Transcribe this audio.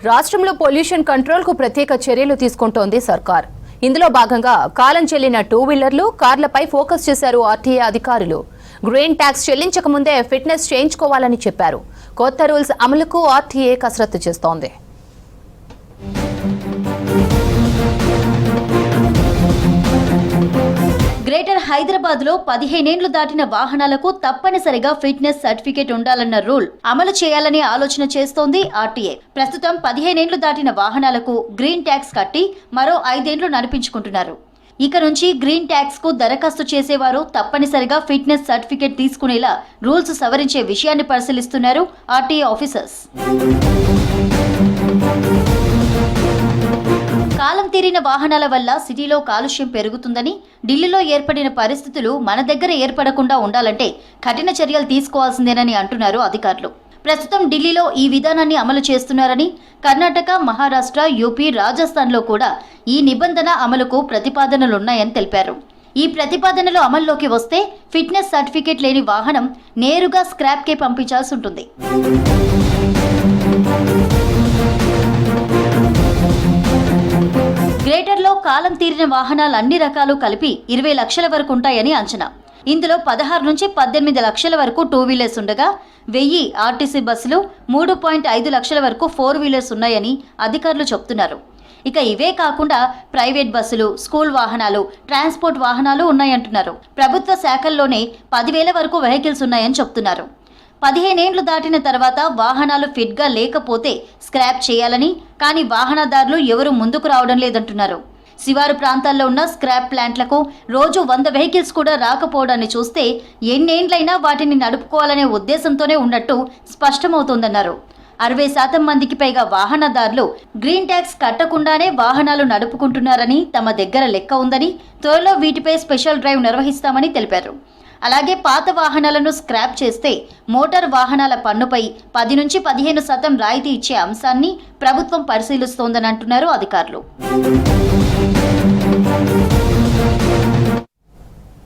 రాష్ట్రంలో pollution control కు ప్రత్యేక చర్యలు తీసుకుంటోంది సర్కార్. ఇందులో భాగంగా కాలం చెల్లిన 2 వీలర్లు, కార్లపై ఫోకస్ చేశారు ఆర్టీఏ అధికారులు. గ్రీన్ ట్యాక్స్ చెల్లించక ముందే ఫిట్నెస్ చేయించుకోవాలని చెప్పారు. కొత్త రూల్స్ అమలుకు ఆర్టీఏ కసరత్తు చేస్తోంది. గ్రేటర్ హైదరాబాద్ లో 15 ఏళ్లు దాటిన వాహనాలకు తప్పనిసరిగా ఫిట్నెస్ సర్టిఫికేట్ ఉండాలన్న రూల్ అమలు చేయాలని ఆలోచన చేస్తోంది ఆర్టీఏ. ప్రస్తుతం 15 ఏళ్లు దాటిన వాహనాలకు గ్రీన్ ట్యాక్స్ కట్టి మరో 5 ఏళ్లు నడిపించుకుంటున్నారు. ఇక నుంచి గ్రీన్ ట్యాక్స్ కు దరఖాస్తు చేసేవారు తప్పనిసరిగా ఫిట్నెస్ సర్టిఫికేట్ తీసుకునేలా రూల్స్ సవరించే విషయాన్ని పరిశీలిస్తున్నారు ఆర్టీఏ ఆఫీసర్స్. కాలం తీరిన వాహనాల వల్ల సిటీలో కాలుష్యం పెరుగుతుందని, ఢిల్లీలో ఏర్పడిన పరిస్థితులు మన దగ్గర ఏర్పడకుండా ఉండాలంటే కఠిన చర్యలు తీసుకోవాల్సిందేనని అంటున్నారు అధికారులు. ప్రస్తుతం ఢిల్లీలో ఈ విధానాన్ని అమలు చేస్తున్నారని, కర్ణాటక, మహారాష్ట్ర, యూపీ, రాజస్థాన్లో కూడా ఈ నిబంధన అమలుకు ప్రతిపాదనలున్నాయని తెలిపారు. ఈ ప్రతిపాదనలు అమల్లోకి వస్తే ఫిట్నెస్ సర్టిఫికేట్ లేని వాహనం నేరుగా స్క్రాప్కే పంపించాల్సి ఉంటుంది. గ్రేటర్లో కాలం తీరిన వాహనాలు అన్ని రకాలు కలిపి 20 లక్షల వరకు ఉంటాయని అంచనా. ఇందులో 16 నుంచి 18 లక్షల వరకు 2 వీలర్స్ ఉండగా 1000 ఆర్టీసీ బస్సులు, 3.5 లక్షల వరకు 4 వీలర్స్ ఉన్నాయని అధికారులు చెబుతున్నారు. ఇక ఇవే కాకుండా ప్రైవేట్ బస్సులు, స్కూల్ వాహనాలు, ట్రాన్స్పోర్ట్ వాహనాలు ఉన్నాయంటున్నారు. ప్రభుత్వ శాఖల్లోనే 10,000 వరకు వెహికల్స్ ఉన్నాయని చెప్తున్నారు. 15 ఏళ్లు దాటిన తర్వాత వాహనాలు ఫిట్గా లేకపోతే స్క్రాప్ చేయాలని, కానీ వాహనదారులు ఎవరూ ముందుకు రావడం లేదంటున్నారు. శివారు ప్రాంతాల్లో ఉన్న స్క్రాప్ ప్లాంట్లకు రోజు 100 వెహికల్స్ కూడా రాకపోవడాన్ని చూస్తే ఎన్నేండ్లైనా వాటిని నడుపుకోవాలనే ఉద్దేశంతోనే ఉన్నట్టు స్పష్టమవుతోందన్నారు. 60% మందికి పైగా వాహనదారులు గ్రీన్ ట్యాక్స్ కట్టకుండానే వాహనాలు నడుపుకుంటున్నారని తమ దగ్గర లెక్క ఉందని, త్వరలో వీటిపై స్పెషల్ డ్రైవ్ నిర్వహిస్తామని తెలిపారు. అలాగే పాత వాహనాలను స్క్రాప్ చేస్తే మోటార్ వాహనాల పన్నుపై 10 నుంచి 15% రాయితీ ఇచ్చే అంశాన్ని ప్రభుత్వం పరిశీలిస్తోందని అంటున్నారు అధికారులు.